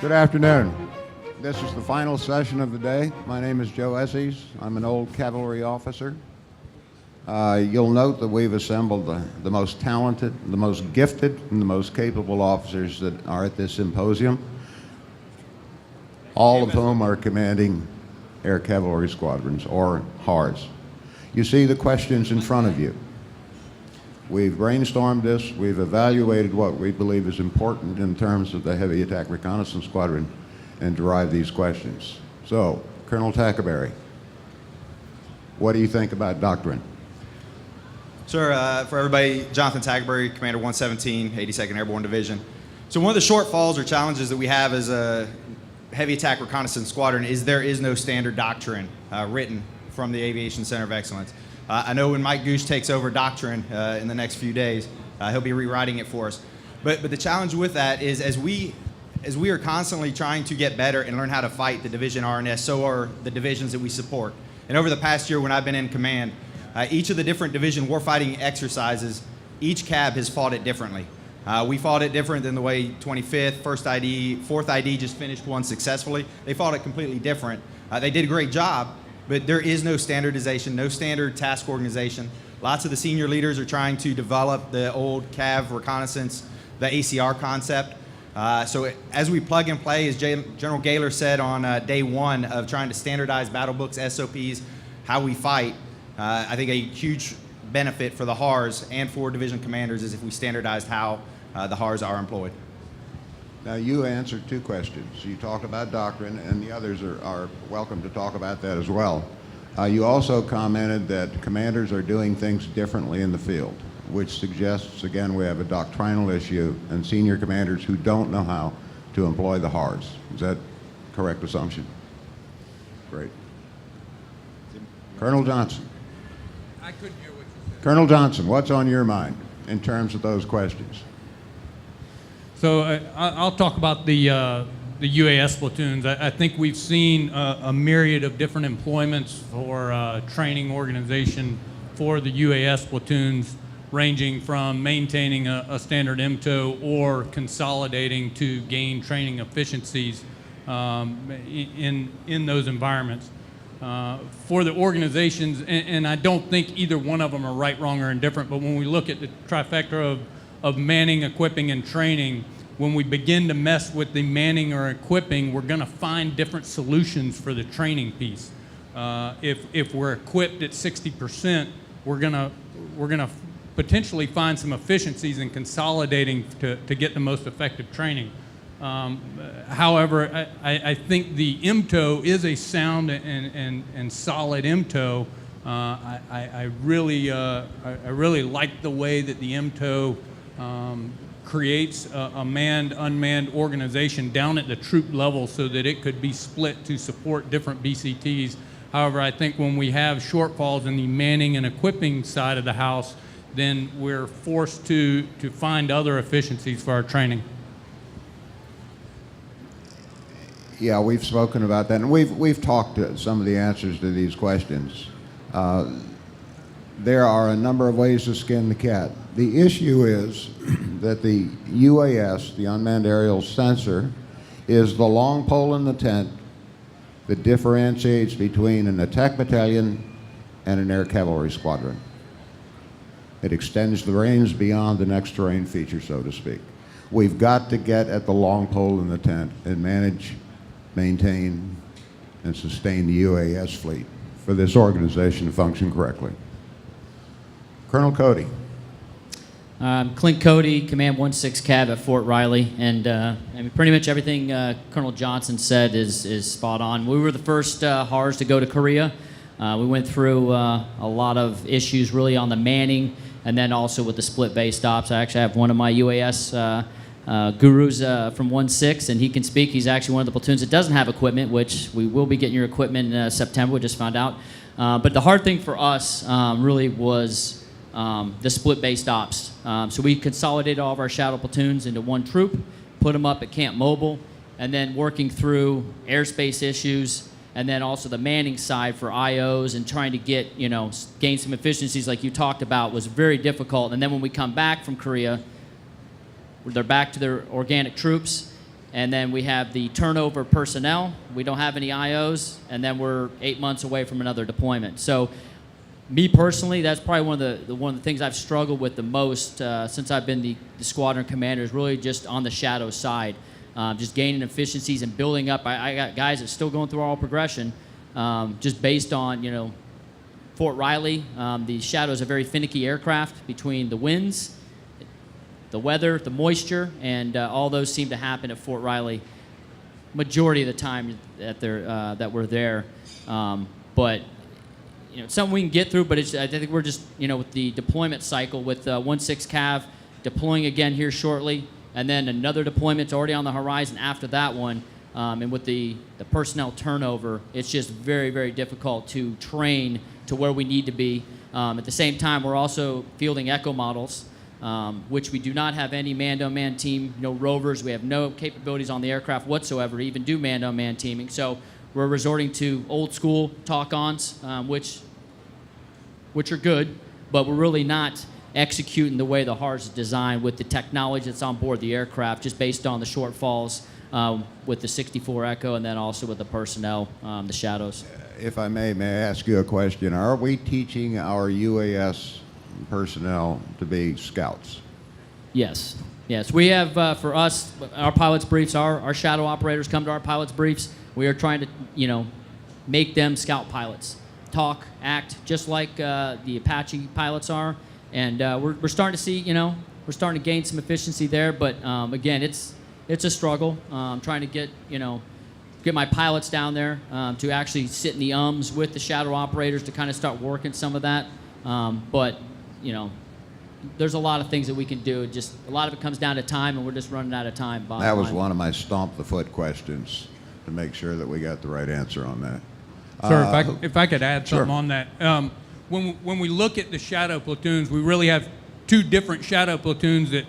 Good afternoon. This is the final session of the day. My name is Joe Eszes. I'm an old cavalry officer. You'll note that we've assembled the most talented, the most gifted, and the most capable officers that are at this symposium, all of whom are commanding air cavalry squadrons, or HARS. You see the questions in front of you. We've brainstormed this, we've evaluated what we believe is important in terms of the Heavy Attack Reconnaissance Squadron and derived these questions. So, Colonel Tackerberry, what do you think about doctrine? Sir, for everybody, Jonathan Tackerberry, Commander 117, 82nd Airborne Division. So one of the shortfalls or challenges that we have as a Heavy Attack Reconnaissance Squadron is there is no standard doctrine written from the Aviation Center of Excellence. I know when Mike Gooch takes over doctrine in the next few days, he'll be rewriting it for us. But the challenge with that is as we are constantly trying to get better and learn how to fight the division RNS, so are the divisions that we support. And over the past year when I've been in command, each of the different division warfighting exercises, each cab has fought it differently. We fought it different than the way 25th, 1st ID, 4th ID just finished one successfully. They fought it completely different. They did a great job, but there is no standardization, no standard task organization. Lots of the senior leaders are trying to develop the old CAV reconnaissance, the ACR concept. So as we plug and play, as General Gaylor said on day one of trying to standardize battle books, SOPs, how we fight, I think a huge benefit for the HARS and for division commanders is if we standardized how the HARS are employed. Now, you answered two questions. You talked about doctrine, and the others are welcome to talk about that as well. You also commented that commanders are doing things differently in the field, which suggests, again, we have a doctrinal issue and senior commanders who don't know how to employ the HARS. Is that a correct assumption? Great. Colonel Johnson. I couldn't hear what you said. Colonel Johnson, what's on your mind in terms of those questions? So I'll talk about the UAS platoons. I think we've seen a myriad of different employments for training organization for the UAS platoons, ranging from maintaining a standard MTO or consolidating to gain training efficiencies in those environments. For the organizations, and I don't think either one of them are right, wrong, or indifferent, but when we look at the trifecta of manning, equipping, and training, when we begin to mess with the manning or equipping, we're going to find different solutions for the training piece. If we're equipped at 60%, we're gonna potentially find some efficiencies in consolidating to get the most effective training. However, I think the MTO is a sound and solid MTO. I really like the way that the MTO creates a manned, unmanned organization down at the troop level so that it could be split to support different BCTs. However, I think when we have shortfalls in the manning and equipping side of the house, then we're forced to find other efficiencies for our training. Yeah, we've spoken about that, and we've talked to some of the answers to these questions. There are a number of ways to skin the cat. The issue is that the UAS, the Unmanned Aerial Sensor, is the long pole in the tent that differentiates between an attack battalion and an air cavalry squadron. It extends the range beyond the next terrain feature, so to speak. We've got to get at the long pole in the tent and manage, maintain, and sustain the UAS fleet for this organization to function correctly. Colonel Cody. Clint Cody, Command 16 Cav at Fort Riley, and I mean, pretty much everything Colonel Johnson said is spot on. We were the first HARS to go to Korea. We went through a lot of issues really on the manning, and then also with the split base stops. I actually have one of my UAS gurus from 16, and he can speak. He's actually one of the platoons that doesn't have equipment, which we will be getting your equipment in September. We just found out. But the hard thing for us really was the split base stops. So we consolidated all of our shadow platoons into one troop, put them up at Camp Mobile, and then working through airspace issues, and then also the manning side for IOs and trying to get, gain some efficiencies like you talked about was very difficult. And then when we come back from Korea, they're back to their organic troops, And then we have the turnover personnel. We don't have any IOs, and then we're 8 months away from another deployment. So, me personally, that's probably one of the things I've struggled with the most since I've been the squadron commander, is really just on the shadow side, just gaining efficiencies and building up. I got guys that are still going through all progression, just based on, you know, Fort Riley. The Shadow is a very finicky aircraft between the winds, the weather, the moisture, and all those seem to happen at Fort Riley majority of the time that we're there. But you know, it's something we can get through, but I think we're just, you know, with the deployment cycle with 1/6 Cav deploying again here shortly, and then another deployment's already on the horizon after that one, and with the personnel turnover, it's just very, very difficult to train to where we need to be. At the same time, we're also fielding echo models, which we do not have any man-to-man team, no rovers. We have no capabilities on the aircraft whatsoever to even do man-to-man teaming. So we're resorting to old school talk-ons, which are good, but we're really not executing the way the HARS is designed with the technology that's on board the aircraft, just based on the shortfalls with the 64 Echo, and then also with the personnel, the Shadows. If I may I ask you a question? Are we teaching our UAS personnel to be scouts? Yes. Yes. We have, for us, our pilots' briefs, our shadow operators come to our pilots' briefs. We are trying to, you know, make them scout pilots. Talk, act, just like the Apache pilots are. And we're starting to see, you know, we're starting to gain some efficiency there. But, again, it's a struggle. Trying to get my pilots down there to actually sit in the UMs with the shadow operators to kind of start working some of that. But, you know, there's a lot of things that we can do. Just a lot of it comes down to time, and we're just running out of time. That was one of my stomp the foot questions, to make sure that we got the right answer on that. Sir, if I could add Sure. something on that. When we look at the shadow platoons, we really have two different shadow platoons that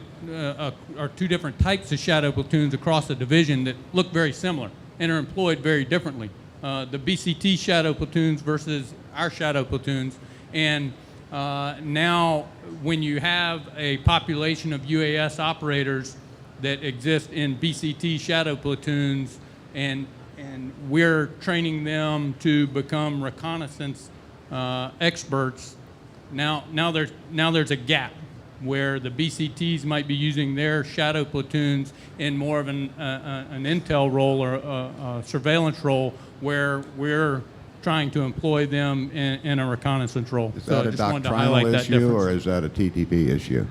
are two different types of shadow platoons across the division that look very similar and are employed very differently. The BCT shadow platoons versus our shadow platoons. And now when you have a population of UAS operators that exist in BCT shadow platoons, and we're training them to become reconnaissance experts, now there's a gap where the BCTs might be using their shadow platoons in more of an intel role or a surveillance role, where we're trying to employ them in a reconnaissance role. Is that I a just wanted to doctrinal highlight that issue, difference. or is that a TTP issue?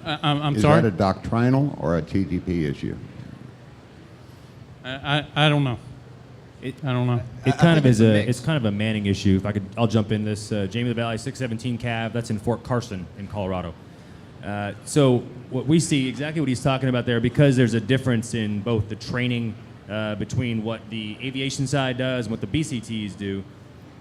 I'm Is sorry? that a doctrinal or a TTP issue? I don't know. I don't know. It kind of is it's kind of a Manning issue. I'll jump in this. Jamie of the Valley 617 Cav, that's in Fort Carson in Colorado. So what we see, exactly what he's talking about there, because there's a difference in both the training between what the aviation side does and what the BCTs do,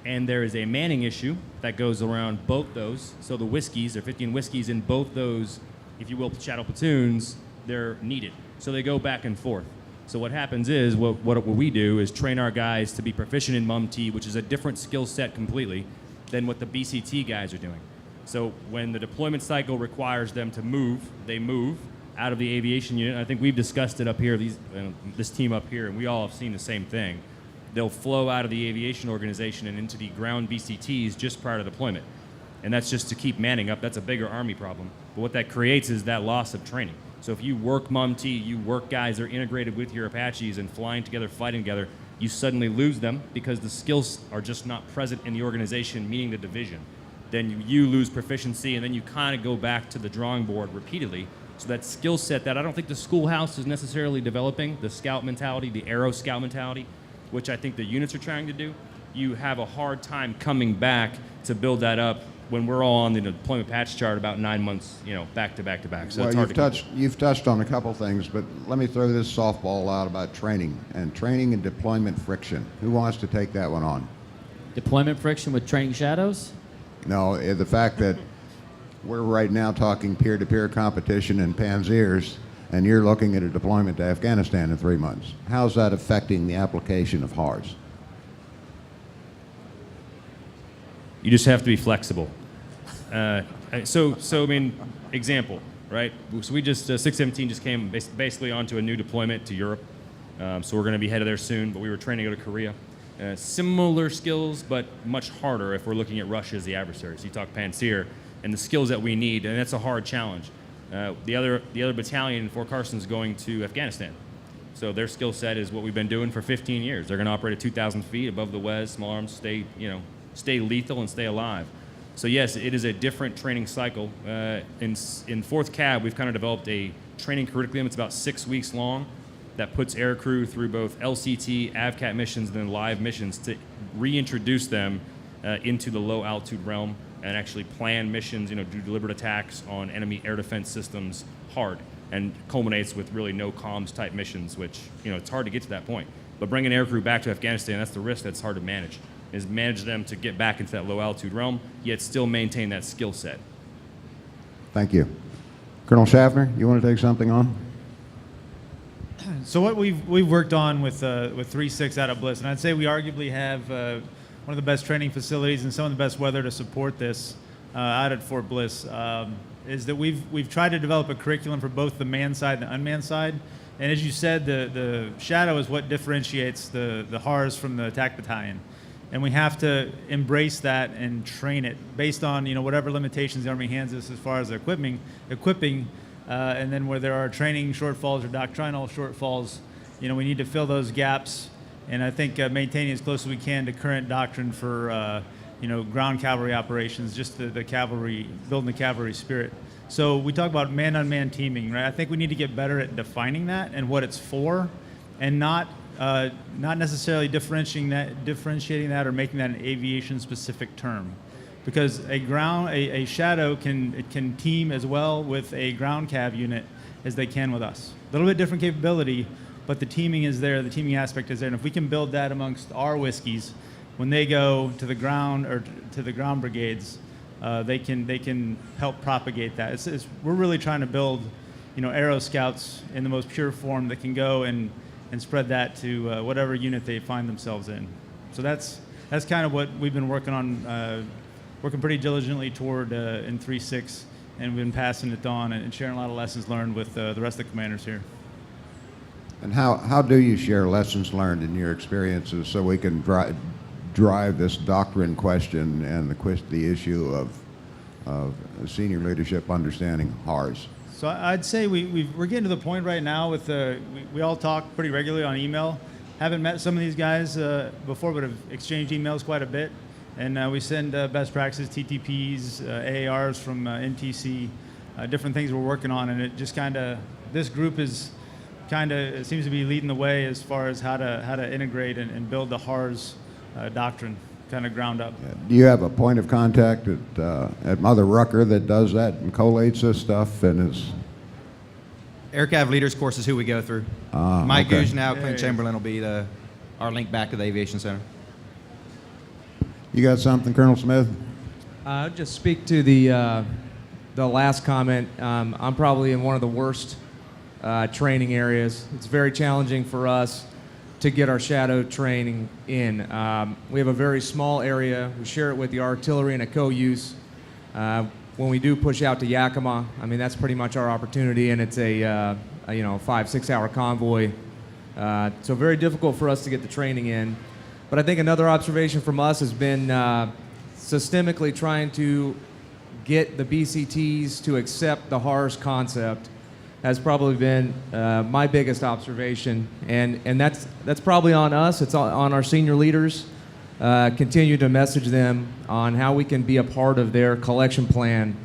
and there is a Manning issue that goes around both those. So the whiskeys, there are 15 whiskeys in both those, if you will, shadow platoons, they're needed. So they go back and forth. So what happens is, what we do is train our guys to be proficient in MUM-T, which is a different skill set completely than what the BCT guys are doing. So when the deployment cycle requires them to move, they move out of the aviation unit. I think we've discussed it up here, this team up here, and we all have seen the same thing. They'll flow out of the aviation organization and into the ground BCTs just prior to deployment. And that's just to keep manning up. That's a bigger Army problem. But what that creates is that loss of training. So if you work MUM-T, you work guys that are integrated with your Apaches and flying together, fighting together, you suddenly lose them because the skills are just not present in the organization, meaning the division. Then you lose proficiency, and then you kind of go back to the drawing board repeatedly. So that skill set that I don't think the schoolhouse is necessarily developing, the scout mentality, the aero scout mentality, which I think the units are trying to do, you have a hard time coming back to build that up when we're all on the deployment patch chart about 9 months, back to back to back. So Well, it's hard you've touched on a couple things, but let me throw this softball out about training and deployment friction. Who wants to take that one on? Deployment friction with training shadows? No, the fact that we're right now talking peer-to-peer competition and Panzers, and you're looking at a deployment to Afghanistan in 3 months. How's that affecting the application of HARS? You just have to be flexible. So I mean, example, right? So we just 617 just came basically onto a new deployment to Europe. So we're going to be headed there soon, but we were training to go to Korea. Similar skills, but much harder if we're looking at Russia as the adversary. So you talk Panzer and the skills that we need, and that's a hard challenge. The other battalion in Fort Carson is going to Afghanistan. So their skill set is what we've been doing for 15 years. They're going to operate at 2,000 feet above the WES, small arms, stay lethal and stay alive. So yes, it is a different training cycle. In 4th Cav, we've kind of developed a training curriculum. It's about 6 weeks long that puts aircrew through both LCT, AVCAT missions, and then live missions to reintroduce them into the low altitude realm and actually plan missions, do deliberate attacks on enemy air defense systems hard, and culminates with really no comms type missions, which, it's hard to get to that point. But bringing aircrew back to Afghanistan, that's the risk that's hard to manage, is manage them to get back into that low altitude realm, yet still maintain that skill set. Thank you. Colonel Schaffner, you want to take something on? So what we've worked on with 3-6 out of Bliss, and I'd say we arguably have one of the best training facilities and some of the best weather to support this out at Fort Bliss, is that we've tried to develop a curriculum for both the manned side and the unmanned side. And as you said, the shadow is what differentiates the HARS from the attack battalion. And we have to embrace that and train it based on whatever limitations the Army hands us as far as equipping, and then where there are training shortfalls or doctrinal shortfalls, we need to fill those gaps. And I think maintaining as close as we can to current doctrine for ground cavalry operations, just the cavalry, building the cavalry spirit. So we talk about man-unmanned teaming, right? I think we need to get better at defining that and what it's for, and not necessarily differentiating that or making that an aviation-specific term, because a shadow can team as well with a ground cav unit as they can with us. A little bit different capability, but the teaming is there. The teaming aspect is there, and if we can build that amongst our whiskeys, when they go to the ground or to the ground brigades, they can help propagate that. We're really trying to build, Aero Scouts in the most pure form that can go and spread that to whatever unit they find themselves in. So that's kind of what we've been working on, working pretty diligently toward in 3-6, and we've been passing it on and sharing a lot of lessons learned with the rest of the commanders here. And how do you share lessons learned in your experiences so we can drive this doctrine question and the issue of senior leadership understanding HARS? So I'd say we're getting to the point right now with we all talk pretty regularly on email. Haven't met some of these guys before, but have exchanged emails quite a bit. And we send best practices, TTPs, AARs from NTC, different things we're working on. And it just this group is it seems to be leading the way as far as how to integrate and build the HARS doctrine, kind of ground up. Do you have a point of contact at Mother Rucker that does that and collates this stuff and is? AirCav Leaders course is who we go through. Mike okay. Gugenow, Clint Chamberlain will be our link back to the Aviation Center. You got something, Colonel Smith? I'll just speak to the last comment. I'm probably in one of the worst training areas. It's very challenging for us to get our shadow training in. We have a very small area. We share it with the artillery in a co-use. When we do push out to Yakima, that's pretty much our opportunity, and it's a 5-6 hour convoy. So very difficult for us to get the training in. But I think another observation from us has been systemically trying to get the BCTs to accept the HARS concept has probably been my biggest observation, and that's probably on us. It's on our senior leaders. Continue to message them on how we can be a part of their collection plan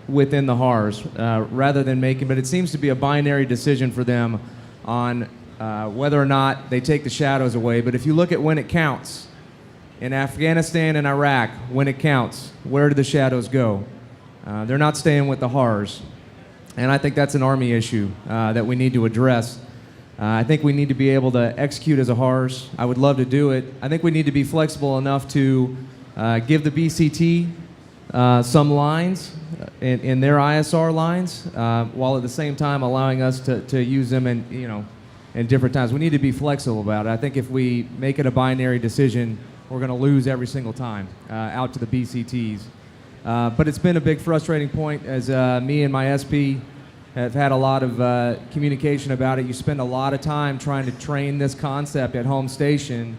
within the HARS, rather than making. But it seems to be a binary decision for them on whether or not they take the shadows away. But if you look at when it counts, in Afghanistan and Iraq, when it counts, where do the shadows go? They're not staying with the HARS. And I think that's an Army issue that we need to address. I think we need to be able to execute as a HARS. I would love to do it. I think we need to be flexible enough to give the BCT some lines in their ISR lines, while at the same time allowing us to use them in different times. We need to be flexible about it. I think if we make it a binary decision, we're going to lose every single time out to the BCTs. But it's been a big frustrating point as me and my SP have had a lot of communication about it. You spend a lot of time trying to train this concept at home station,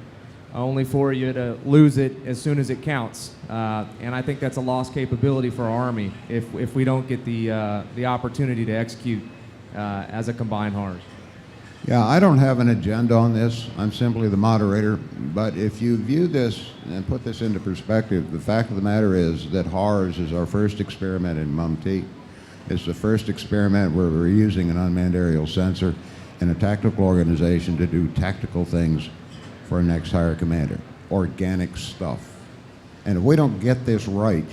only for you to lose it as soon as it counts. And I think that's a lost capability for our Army if we don't get the opportunity to execute as a combined HARS. Yeah, I don't have an agenda on this. I'm simply the moderator. But if you view this and put this into perspective, the fact of the matter is that HARS is our first experiment in MUMT. It's the first experiment where we're using an unmanned aerial sensor in a tactical organization to do tactical things for a next higher commander. Organic stuff. And if we don't get this right,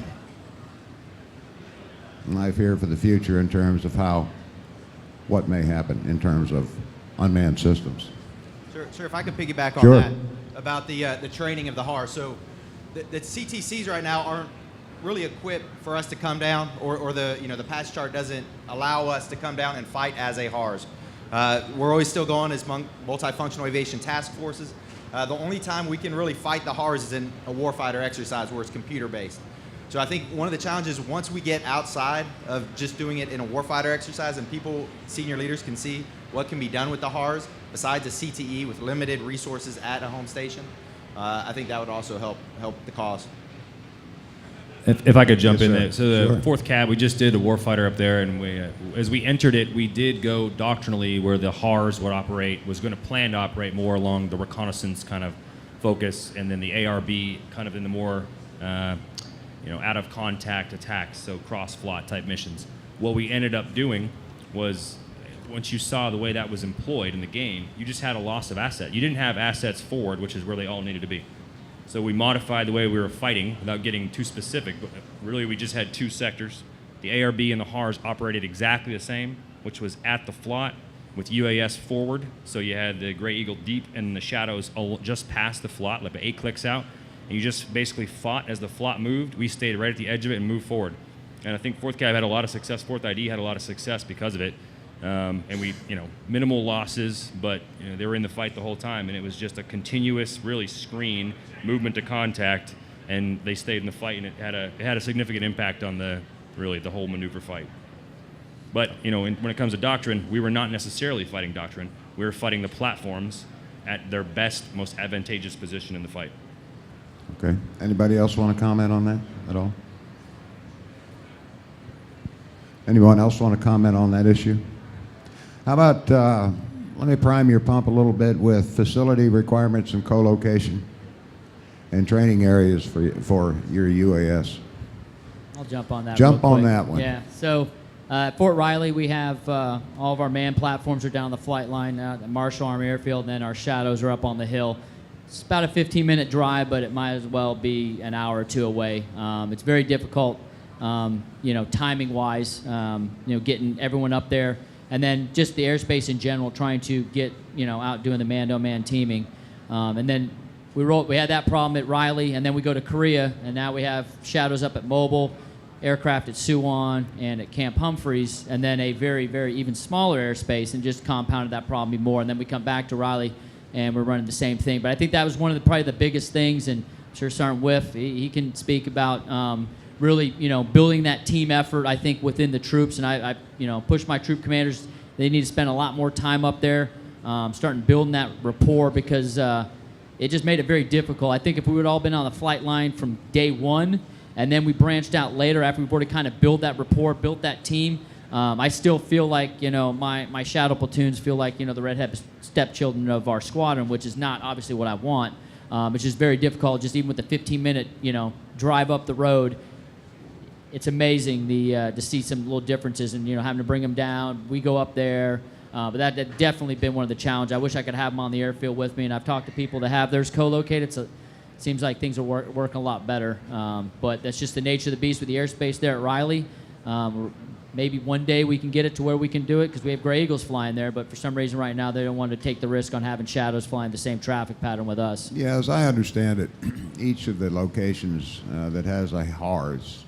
I fear for the future in terms of what may happen in terms of unmanned systems. Sir, if I could piggyback on Sure. that about the training of the HARS. So the CTCs right now aren't really equipped for us to come down, or the patch chart doesn't allow us to come down and fight as a HARS. We're always still going as multifunctional aviation task forces. The only time we can really fight the HARS is in a warfighter exercise where it's computer-based. So I think one of the challenges, once we get outside of just doing it in a warfighter exercise and senior leaders can see what can be done with the HARS, besides a CTE with limited resources at a home station, I think that would also help the cause. If I could jump Yes, in sir. there. So the Sure. 4th Cab, we just did a warfighter up there, and as we entered it, we did go doctrinally where the HARS was going to plan to operate more along the reconnaissance kind of focus, and then the ARB kind of in the more, out of contact attacks, so cross-flot type missions. What we ended up doing was, once you saw the way that was employed in the game, you just had a loss of asset. You didn't have assets forward, which is where they all needed to be. So we modified the way we were fighting without getting too specific, but really we just had two sectors. The ARB and the HARS operated exactly the same, which was at the flot with UAS forward. So you had the Gray Eagle deep and the shadows just past the flot, like 8 clicks out. And you just basically fought as the flot moved. We stayed right at the edge of it and moved forward. And I think 4th Cab had a lot of success. 4th ID had a lot of success because of it. And we, minimal losses, but they were in the fight the whole time, and it was just a continuous, really screen movement to contact, and they stayed in the fight, and it had a significant impact on the whole maneuver fight. But when it comes to doctrine, we were not necessarily fighting doctrine. We were fighting the platforms at their best, most advantageous position in the fight. Okay. Anybody else want to comment on that at all? Anyone else want to comment on that issue? How about, let me prime your pump a little bit with facility requirements and co-location and training areas for your UAS. I'll jump on that. Jump real on quick. that one. Yeah. So at Fort Riley, we have all of our manned platforms are down the flight line at Marshall Army Airfield, and then our shadows are up on the hill. It's about a 15-minute drive, but it might as well be an hour or two away. It's very difficult, timing-wise, getting everyone up there. And then just the airspace in general, trying to get, out doing the man-to-man teaming. And then we had that problem at Riley, and then we go to Korea, and now we have shadows up at Mobile, aircraft at Suwon, and at Camp Humphreys, and then a very, very even smaller airspace, and just compounded that problem even more. And then we come back to Riley, and we're running the same thing. But I think that was one of probably the biggest things, and I'm sure Sergeant Whiff, he can speak about really, building that team effort, I think, within the troops. And I push my troop commanders, they need to spend a lot more time up there, starting building that rapport, because it just made it very difficult. I think if we would all been on the flight line from day one, and then we branched out later after we've already kind of built that rapport, built that team, I still feel like, my shadow platoons feel like, the redhead stepchildren of our squadron, which is not obviously what I want. It's just very difficult, just even with the 15-minute, drive up the road. It's amazing to see some little differences and, having to bring them down. We go up there. But that definitely been one of the challenges. I wish I could have them on the airfield with me, and I've talked to people that have theirs co-located, so it seems like things are working a lot better. But that's just the nature of the beast with the airspace there at Riley. Maybe one day we can get it to where we can do it, because we have Gray Eagles flying there, but for some reason right now they don't want to take the risk on having shadows flying the same traffic pattern with us. Yeah, as I understand it, each of the locations that has a HARS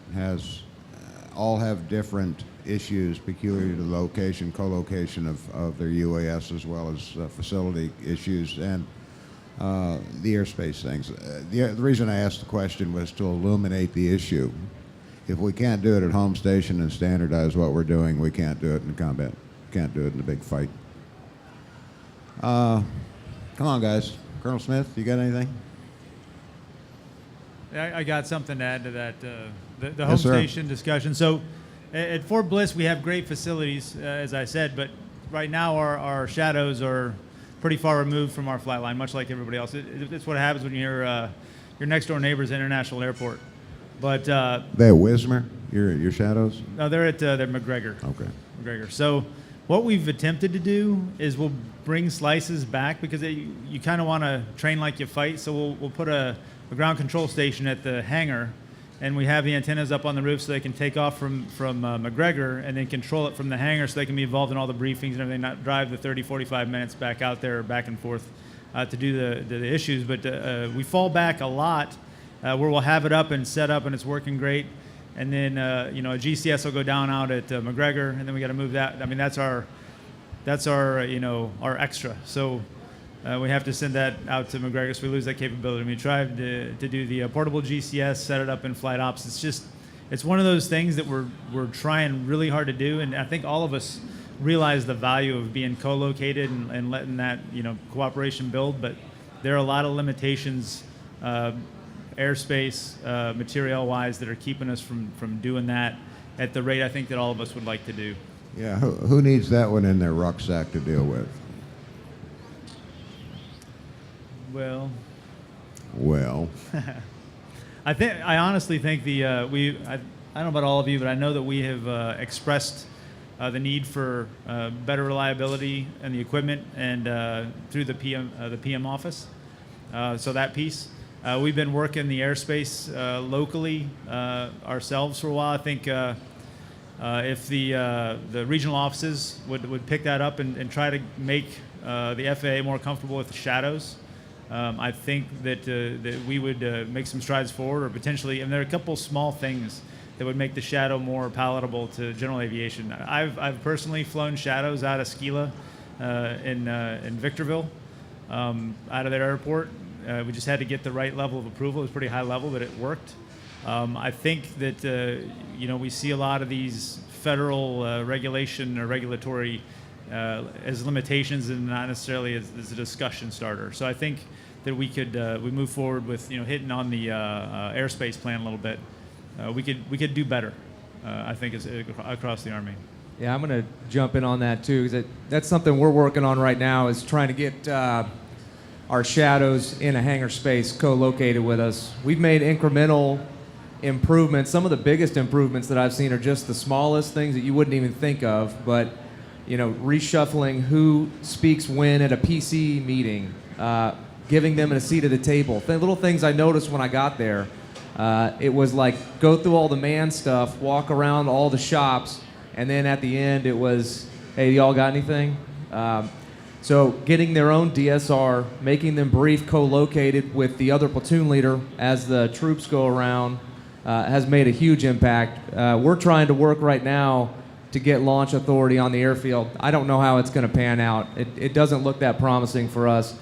all have different issues peculiar to the location, co-location of their UAS, as well as facility issues and the airspace things. The reason I asked the question was to illuminate the issue. if we can't do it at home station and standardize what we're doing, we can't do it in combat. Can't do it in a big fight. Come on, guys. Colonel Smith, you got anything? I got something to add to that, the home Yes, sir. station discussion. So at Fort Bliss, we have great facilities, as I said, but right now our shadows are pretty far removed from our flight line, much like everybody else. It's what happens when you're your next door neighbor's International Airport. But They have Wismer, your shadows? no, they're McGregor. Okay. McGregor. So what we've attempted to do is we'll bring slices back because you kind of want to train like you fight. So we'll put a ground control station at the hangar, and we have the antennas up on the roof so they can take off from McGregor and then control it from the hangar so they can be involved in all the briefings and everything, not drive the 30, 45 minutes back out there back and forth to do the issues. But we fall back a lot where we'll have it up and set up and it's working great. And then, a GCS will go down out at McGregor, and then we got to move that. I mean, that's our our extra. So we have to send that out to McGregor, so we lose that capability. We tried to do the portable GCS, set it up in flight ops. It's one of those things that we're trying really hard to do, and I think all of us realize the value of being co-located and letting that cooperation build. But there are a lot of limitations. Airspace, material-wise, that are keeping us from doing that at the rate I think that all of us would like to do. Yeah, who needs that one in their rucksack to deal with? Well, I honestly think I don't know about all of you, but I know that we have expressed the need for better reliability in the equipment and through the PM office. So that piece. We've been working the airspace locally ourselves for a while. I think if the regional offices would pick that up and try to make the FAA more comfortable with the shadows, I think that we would make some strides forward, or potentially, and there are a couple small things that would make the shadow more palatable to general aviation. I've personally flown shadows out of Skila in Victorville, out of their airport. We just had to get the right level of approval. It was pretty high level, but it worked. I think that we see a lot of these federal regulation or regulatory as limitations and not necessarily as a discussion starter. So I think that we move forward with hitting on the airspace plan a little bit. We could do better. I think across the Army. Yeah, I'm going to jump in on that too, because that's something we're working on right now, is trying to get our shadows in a hangar space co-located with us. We've made incremental improvements. Some of the biggest improvements that I've seen are just the smallest things that you wouldn't even think of, but reshuffling who speaks when at a PC meeting, giving them a seat at the table. Little things I noticed when I got there. It was like go through all the man stuff, walk around all the shops, and then at the end it was, hey, y'all got anything? So getting their own DSR, making them brief co-located with the other platoon leader as the troops go around has made a huge impact. We're trying to work right now to get launch authority on the airfield. I don't know how it's going to pan out. It doesn't look that promising for us.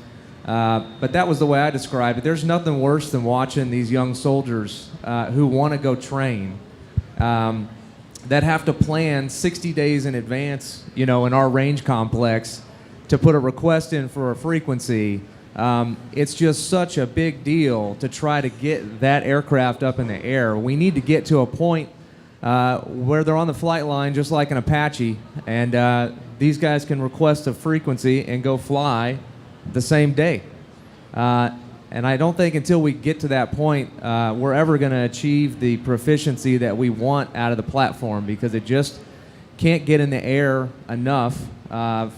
But that was the way I described it. There's nothing worse than watching these young soldiers who want to go train that have to plan 60 days in advance, in our range complex, to put a request in for a frequency. It's just such a big deal to try to get that aircraft up in the air. We need to get to a point where they're on the flight line just like an Apache, and these guys can request a frequency and go fly the same day. And I don't think until we get to that point we're ever going to achieve the proficiency that we want out of the platform, because it just can't get in the air enough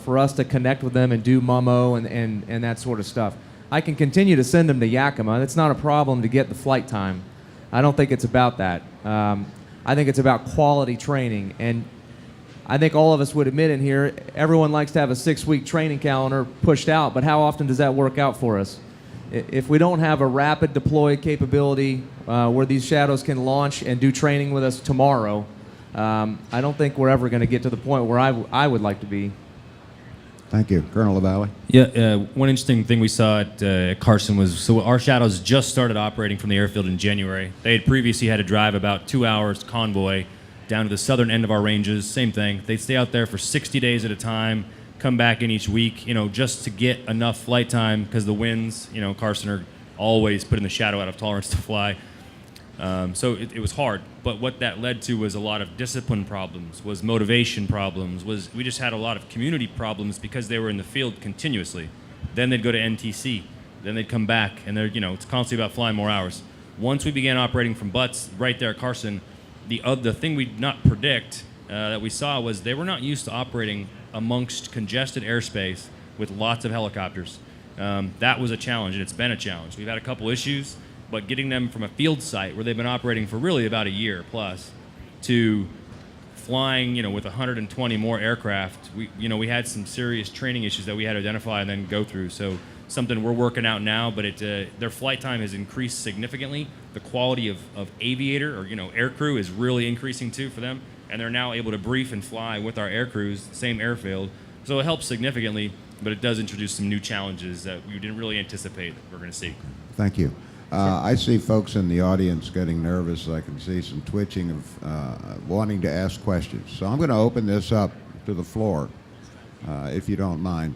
for us to connect with them and do MUMO and that sort of stuff. I can continue to send them to Yakima. It's not a problem to get the flight time. I don't think it's about that. I think it's about quality training. And I think all of us would admit in here, everyone likes to have a 6-week training calendar pushed out, but how often does that work out for us? If we don't have a rapid deploy capability where these shadows can launch and do training with us tomorrow, I don't think we're ever going to get to the point where I would like to be. Thank you. Colonel LaValle? Yeah, one interesting thing we saw at Carson was, so our Shadows just started operating from the airfield in January. They had previously had to drive about 2 hours convoy down to the southern end of our ranges, same thing. They'd stay out there for 60 days at a time, come back in each week, just to get enough flight time, because the winds, Carson are always putting the Shadow out of tolerance to fly. So it was hard, but what that led to was a lot of discipline problems, was motivation problems, we just had a lot of community problems because they were in the field continuously. Then they'd go to NTC, then they'd come back, and they're, it's constantly about flying more hours. Once we began operating from Butts right there at Carson, the thing we did not predict that we saw was they were not used to operating amongst congested airspace with lots of helicopters. That was a challenge, and it's been a challenge. We've had a couple issues, but getting them from a field site where they've been operating for really about a year plus to flying, with 120 more aircraft, we had some serious training issues that we had to identify and then go through. So something we're working out now, but their flight time has increased significantly. The quality of aviator or air crew is really increasing too for them, and they're now able to brief and fly with our air crews, same airfield. So it helps significantly, but it does introduce some new challenges that we didn't really anticipate that we're going to see. Thank you. I see folks in the audience getting nervous. I can see some twitching of wanting to ask questions. So I'm going to open this up to the floor, if you don't mind.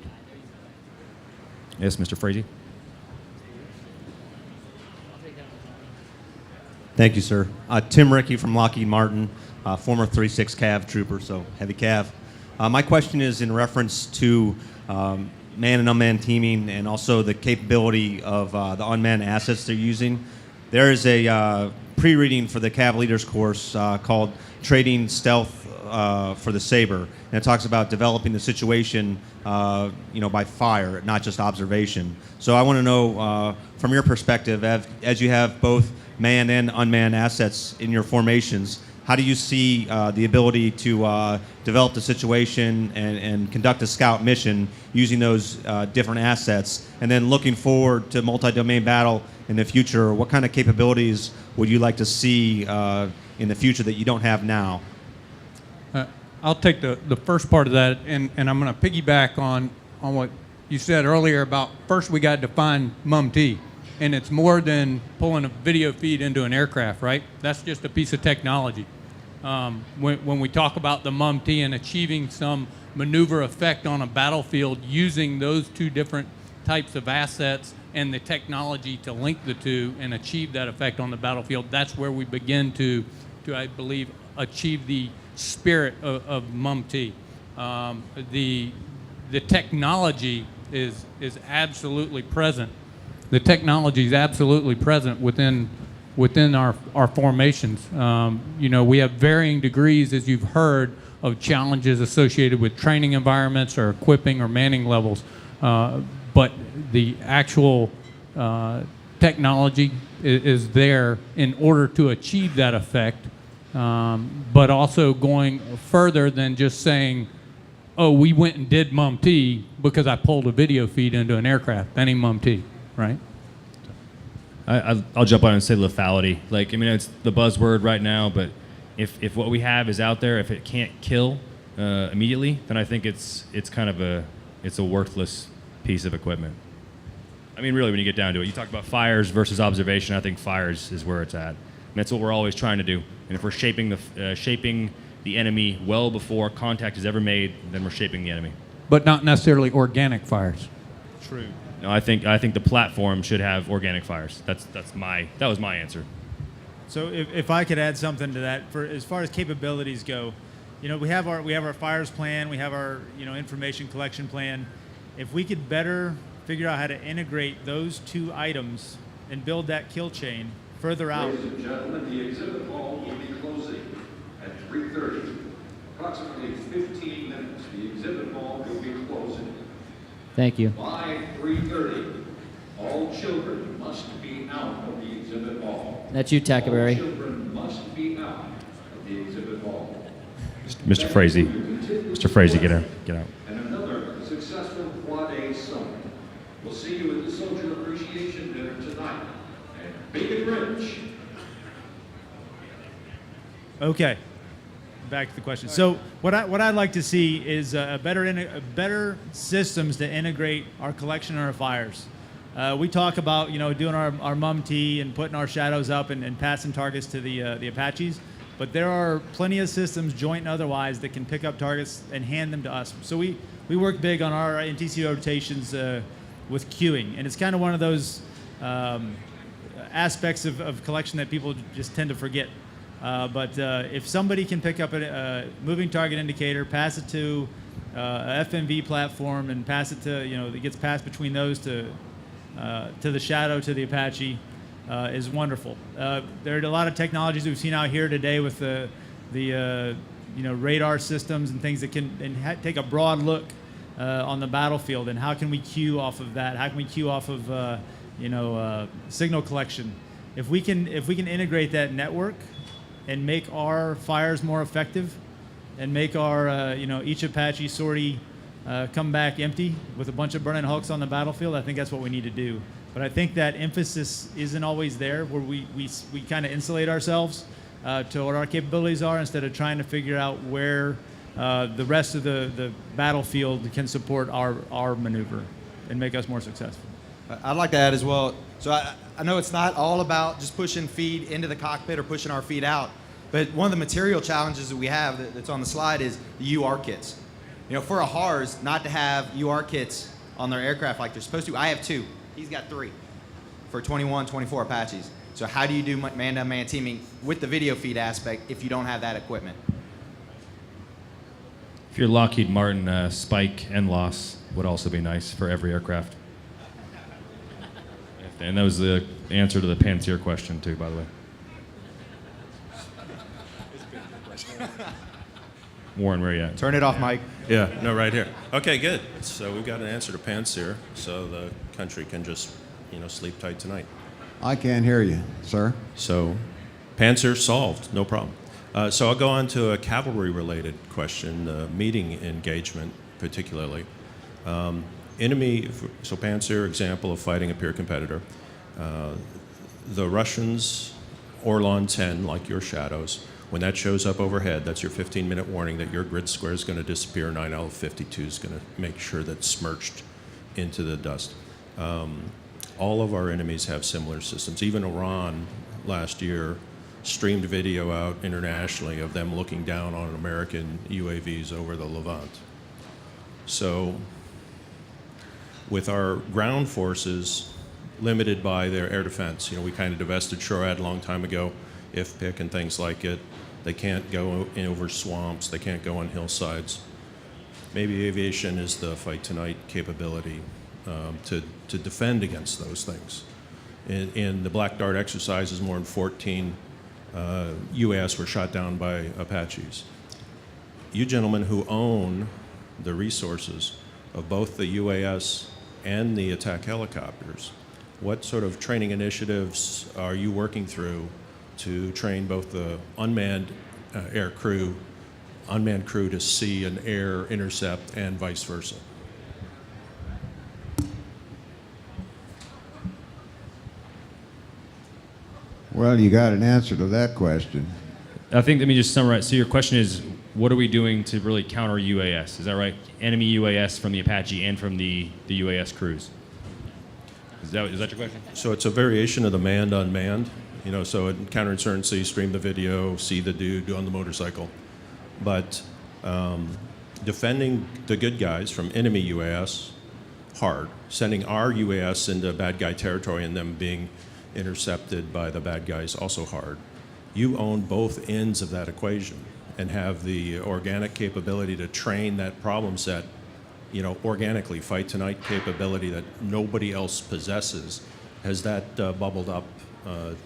Yes, Mr. Frazee. Thank you, sir. Tim Rickey from Lockheed Martin, former 3-6 Cav trooper, so heavy Cav. My question is in reference to manned and unmanned teaming and also the capability of the unmanned assets they're using. There is a pre-reading for the Cav Leaders course called Trading Stealth for the Saber, and it talks about developing the situation by fire, not just observation. So I want to know from your perspective, as you have both manned and unmanned assets in your formations, how do you see the ability to develop the situation and conduct a scout mission using those different assets? And then looking forward to multi-domain battle in the future, what kind of capabilities would you like to see in the future that you don't have now? I'll take the first part of that, and I'm going to piggyback on what you said earlier about first we got to define MUM-T. And it's more than pulling a video feed into an aircraft, right? That's just a piece of technology. When we talk about the MUM-T and achieving some maneuver effect on a battlefield using those two different types of assets and the technology to link the two and achieve that effect on the battlefield, that's where we begin to I believe, achieve the spirit of MUM-T. The technology is absolutely present. The technology is absolutely present within our formations. We have varying degrees, as you've heard, of challenges associated with training environments or equipping or manning levels. But the actual technology is there in order to achieve that effect, but also going further than just saying, oh, we went and did MUM-T because I pulled a video feed into an aircraft. That ain't MUM-T. Right? I'll jump on and say lethality. It's the buzzword right now, but if what we have is out there, if it can't kill immediately, then I think it's kind of a worthless piece of equipment. Really, when you get down to it, you talk about fires versus observation. I think fires is where it's at. And that's what we're always trying to do. And if we're shaping the enemy well before contact is ever made, then we're shaping the enemy. But not necessarily organic fires. True. No, I think the platform should have organic fires. That was my answer. So if I could add something to that, for as far as capabilities go, we have our fires plan, we have our information collection plan. If we could better figure out how to integrate those two items and build that kill chain further out. Ladies and gentlemen, the exhibit hall will be closing at 3:30. Approximately 15 minutes. The exhibit hall will be closing. Thank you. By 3:30, all children must be out of the exhibit hall. That's you, Tackerberry. All children must be out of the exhibit hall. Mr. Frazee. Mr. Frazee, get out. And another successful Quad A summit. We'll see you at the Soldier Appreciation Dinner tonight. And big and rich. Okay. back to the question. So what I'd like to see is better systems to integrate our collection and our fires. We talk about doing our mum-T and putting our shadows up and passing targets to the Apaches, but there are plenty of systems, joint and otherwise, that can pick up targets and hand them to us. So we work big on our NTC rotations with queuing, and it's kind of one of those aspects of collection that people just tend to forget. But if somebody can pick up a moving target indicator, pass it to a FMV platform, and pass it to, it gets passed between those to the Shadow, to the Apache, is wonderful. There are a lot of technologies we've seen out here today with the radar systems and things that can take a broad look on the battlefield, and how can we queue off of that? How can we queue off of signal collection? If we can integrate that network and make our fires more effective, and make our each Apache sortie come back empty with a bunch of burning hulks on the battlefield, I think that's what we need to do. But I think that emphasis isn't always there, where we kind of insulate ourselves to what our capabilities are, instead of trying to figure out where the rest of the battlefield can support our maneuver and make us more successful. I'd like to add as well. So I know it's not all about just pushing feed into the cockpit or pushing our feed out, but one of the material challenges that we have that's on the slide is the UR kits. For a HARS not to have UR kits on their aircraft like they're supposed to. I have 2. He's got 3 for 21, 24 Apaches. So how do you do man-to-man teaming with the video feed aspect if you don't have that equipment? If you're Lockheed Martin, spike and loss would also be nice for every aircraft. And that was the answer to the Panzer question too, by the way. Warren, where are you at? Turn it off, Mike. Yeah, no, right here. Okay, good. So we've got an answer to Panzer, so the country can just, sleep tight tonight. I can't hear you, sir. So Panzer solved, no problem. So I'll go on to a cavalry-related question, meeting engagement particularly. Enemy, so Panzer, example of fighting a peer competitor. The Russians, Orlan 10, like your shadows, when that shows up overhead, that's your 15-minute warning that your grid square is going to disappear. 9L52 is going to make sure that's smirched into the dust. All of our enemies have similar systems. Even Iran last year streamed video out internationally of them looking down on American UAVs over the Levant. So with our ground forces limited by their air defense, we kind of divested SHORAD a long time ago, IFPIC and things like it. They can't go over swamps. They can't go on hillsides. Maybe aviation is the fight tonight capability to defend against those things. In the Black Dart exercises, more than 14 UAS were shot down by Apaches. You gentlemen who own the resources of both the UAS and the attack helicopters, what sort of training initiatives are you working through to train both the unmanned unmanned crew to see an air intercept and vice versa? Well, you got an answer to that question. I think, let me just summarize. So your question is, what are we doing to really counter UAS? Is that right? Enemy UAS from the Apache and from the UAS crews. Is that your question? So it's a variation of the manned-unmanned. So in counterinsurgency, stream the video, see the dude on the motorcycle. But defending the good guys from enemy UAS, hard. Sending our UAS into bad guy territory and them being intercepted by the bad guys, also hard. You own both ends of that equation and have the organic capability to train that problem set, organically, fight tonight capability that nobody else possesses. Has that bubbled up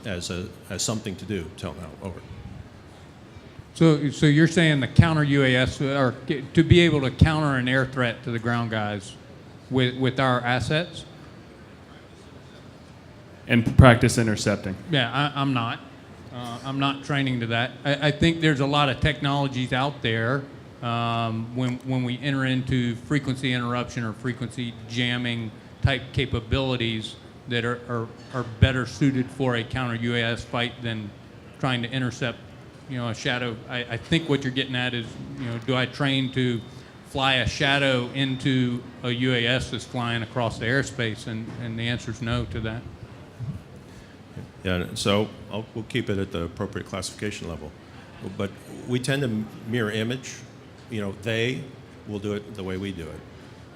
as something to do till now? Over. So you're saying the counter UAS, or to be able to counter an air threat to the ground guys with our assets? And practice intercepting. Yeah, I'm not. I'm not training to that. I think there's a lot of technologies out there when we enter into frequency interruption or frequency jamming type capabilities that are better suited for a counter UAS fight than trying to intercept a shadow. I think what you're getting at is, do I train to fly a shadow into a UAS that's flying across the airspace? And the answer is no to that. Yeah, so we'll keep it at the appropriate classification level. But we tend to mirror image. They will do it the way we do it.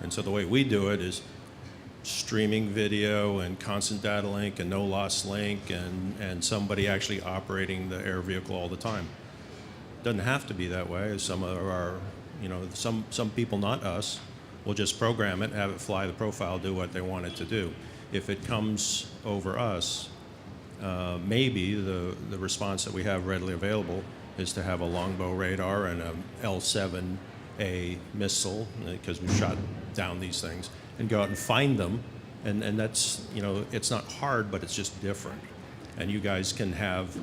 And so the way we do it is streaming video and constant data link and no loss link and somebody actually operating the air vehicle all the time. Doesn't have to be that way. As some of our, some people, not us, will just program it, have it fly the profile, do what they want it to do. If it comes over us, maybe the response that we have readily available is to have a longbow radar and a L-7A missile, because we've shot down these things, and go out and find them. And that's, it's not hard, but it's just different. And you guys can have,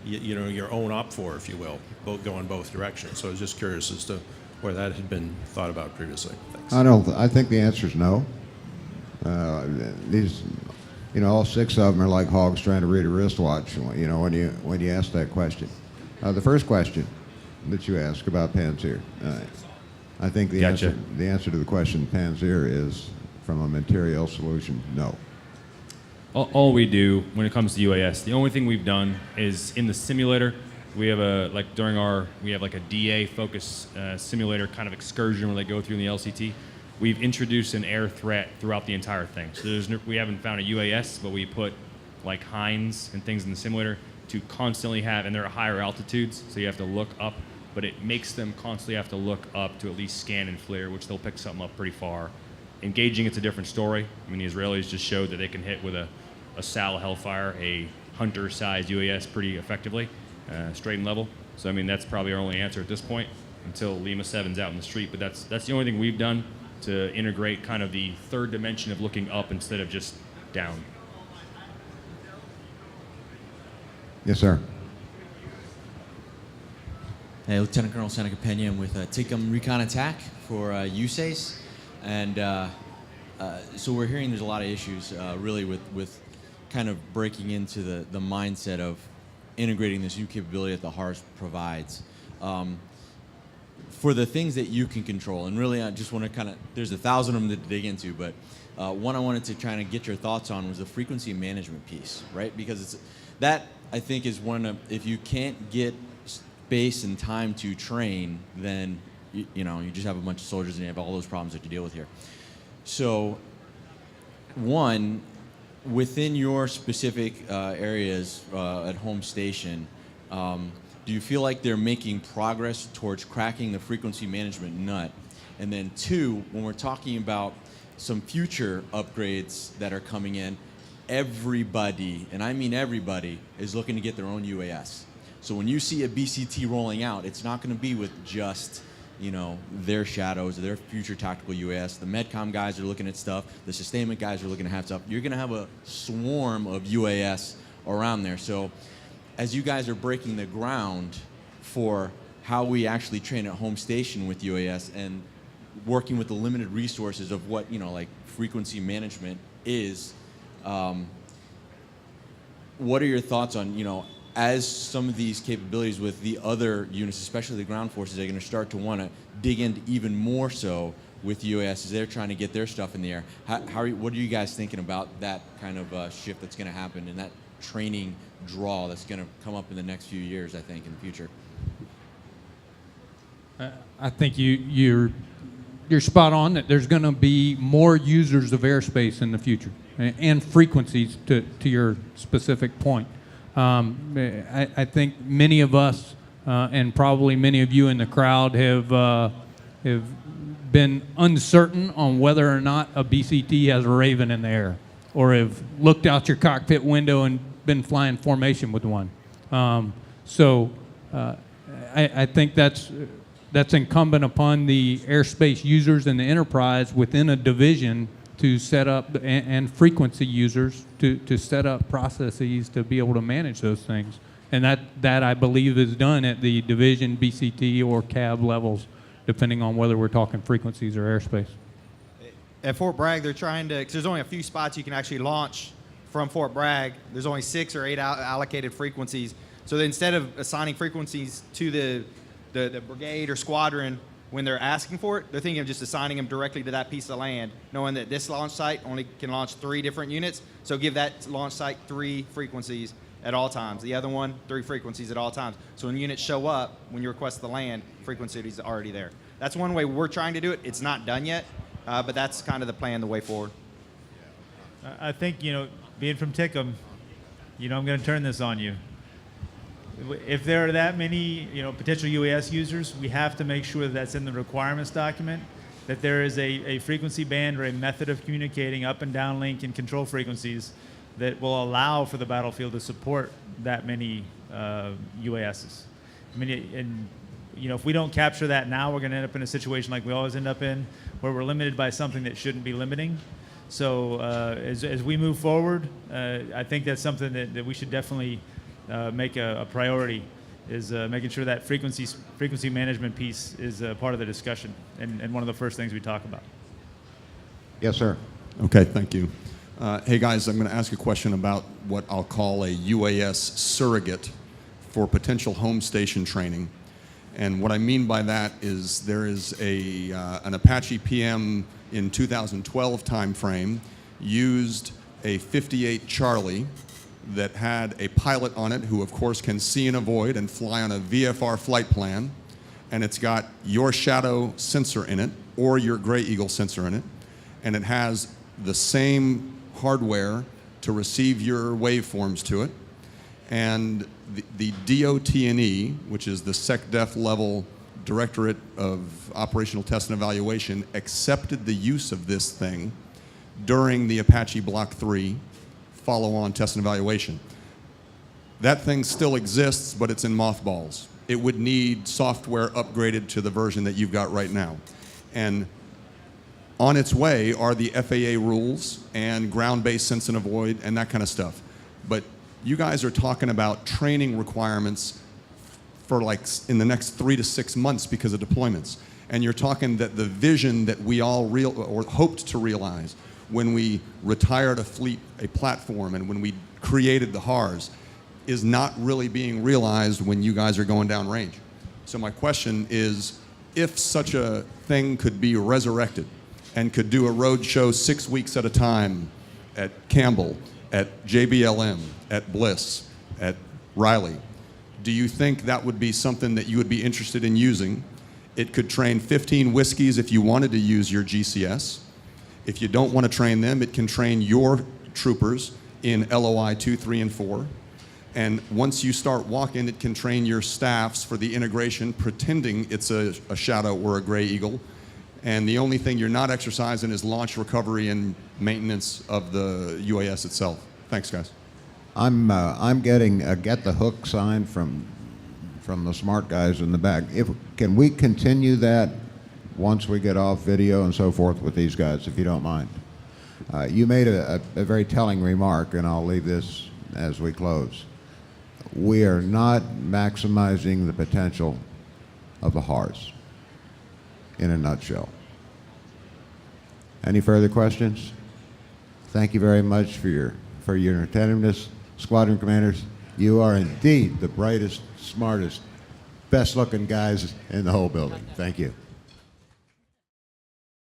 your own OPFOR, if you will, go in both directions. So I was just curious as to where that had been thought about previously. Thanks. I think the answer is no. These, all 6 of them are like hogs trying to read a wristwatch. When you ask that question, the first question that you ask about Panzer, I think the Gotcha. answer to the question Panzer is, from a material solution, no. All we do when it comes to UAS, the only thing we've done is in the simulator. We have a DA focus simulator kind of excursion where they go through in the LCT. We've introduced an air threat throughout the entire thing. So we haven't found a UAS, but we put like Hinds and things in the simulator to constantly have, and they're at higher altitudes, so you have to look up, but it makes them constantly have to look up to at least scan and flare, which they'll pick something up pretty far. Engaging, it's a different story. I mean, the Israelis just showed that they can hit with a Sal Hellfire, a Hunter-sized UAS, pretty effectively, straight and level. So, I mean, that's probably our only answer at this point until Lima 7's out in the street. But that's the only thing we've done to integrate kind of the third dimension of looking up instead of just down. Yes, sir. Hey, Lieutenant Colonel Seneca Pena. I'm with TICOM Recon Attack for Eszes. And so we're hearing there's a lot of issues really with kind of breaking into the mindset of integrating this new capability that the HARS provides. For the things that you can control, and really I just want to kind of, there's 1,000 of them to dig into, but one I wanted to try to get your thoughts on was the frequency management piece, right? Because that I think is one of, if you can't get space and time to train, then you just have a bunch of soldiers and you have all those problems that you deal with here. So, one, within your specific areas at home station, do you feel like they're making progress towards cracking the frequency management nut? And then 2, when we're talking about some future upgrades that are coming in, everybody, and I mean everybody, is looking to get their own UAS. So when you see a BCT rolling out, it's not going to be with just their shadows, their future tactical UAS. The Medcom guys are looking at stuff. The sustainment guys are looking to have stuff. You're going to have a swarm of UAS around there. So as you guys are breaking the ground for how we actually train at home station with UAS and working with the limited resources of what, like frequency management is, what are your thoughts on, as some of these capabilities with the other units, especially the ground forces, are going to start to want to dig into even more so with UAS as they're trying to get their stuff in the air. What are you guys thinking about that kind of shift that's going to happen and that training draw that's going to come up in the next few years, I think, in the future? I think you're spot on that there's going to be more users of airspace in the future and frequencies to your specific point. I think many of us and probably many of you in the crowd have been uncertain on whether or not a BCT has a Raven in the air, or have looked out your cockpit window and been flying formation with one. So I think that's incumbent upon the airspace users and the enterprise within a division to set up, and frequency users to set up processes to be able to manage those things. And that I believe is done at the division, BCT, or CAB levels, depending on whether we're talking frequencies or airspace. At Fort Bragg, they're trying to, because there's only a few spots you can actually launch from Fort Bragg. There's only 6 or 8 allocated frequencies. So instead of assigning frequencies to the brigade or squadron when they're asking for it, they're thinking of just assigning them directly to that piece of land, knowing that this launch site only can launch 3 different units. So give that launch site 3 frequencies at all times. The other one, 3 frequencies at all times. So when units show up, when you request the land, frequency is already there. That's one way we're trying to do it. It's not done yet, but that's kind of the plan, the way forward. I think, being from Tickham, I'm going to turn this on you. If there are that many, potential UAS users, we have to make sure that that's in the requirements document, that there is a frequency band or a method of communicating up and down link and control frequencies that will allow for the battlefield to support that many UASs. I mean, and if we don't capture that now, we're going to end up in a situation like we always end up in, where we're limited by something that shouldn't be limiting. So as we move forward, I think that's something that we should definitely make a priority, is making sure that frequency management piece is part of the discussion and one of the first things we talk about. Yes, sir. Okay, thank you. Hey guys, I'm going to ask a question about what I'll call a UAS surrogate for potential home station training. And what I mean by that is there is an Apache PM in 2012 timeframe used a 58 Charlie that had a pilot on it who of course can see and avoid and fly on a VFR flight plan, and it's got your Shadow sensor in it or your Gray Eagle sensor in it, and it has the same hardware to receive your waveforms to it, and the DOT&E, which is the SecDef level Directorate of Operational Test and Evaluation, accepted the use of this thing during the Apache Block 3 follow-on test and evaluation. That thing still exists, but it's in mothballs. It would need software upgraded to the version that you've got right now. And on its way are the FAA rules and ground-based sense and avoid and that kind of stuff. But you guys are talking about training requirements for like in the next 3 to 6 months because of deployments. And you're talking that the vision that we all hoped to realize when we retired a platform and when we created the HARS is not really being realized when you guys are going down range. So my question is, if such a thing could be resurrected and could do a road show 6 weeks at a time at Campbell, at JBLM, at Bliss, at Riley, do you think that would be something that you would be interested in using? It could train 15 whiskeys if you wanted to use your GCS. If you don't want to train them, it can train your troopers in LOI 2, 3, and 4. And once you start walking, it can train your staffs for the integration, pretending it's a Shadow or a Gray Eagle. And the only thing you're not exercising is launch, recovery, and maintenance of the UAS itself. Thanks, guys. I'm getting a get the hook sign from the smart guys in the back. Can we continue that once we get off video and so forth with these guys, if you don't mind? You made a very telling remark, and I'll leave this as we close. We are not maximizing the potential of the HARS, in a nutshell. Any further questions? Thank you very much for your attentiveness. Squadron commanders, you are indeed the brightest, smartest, best-looking guys in the whole building. Thank you.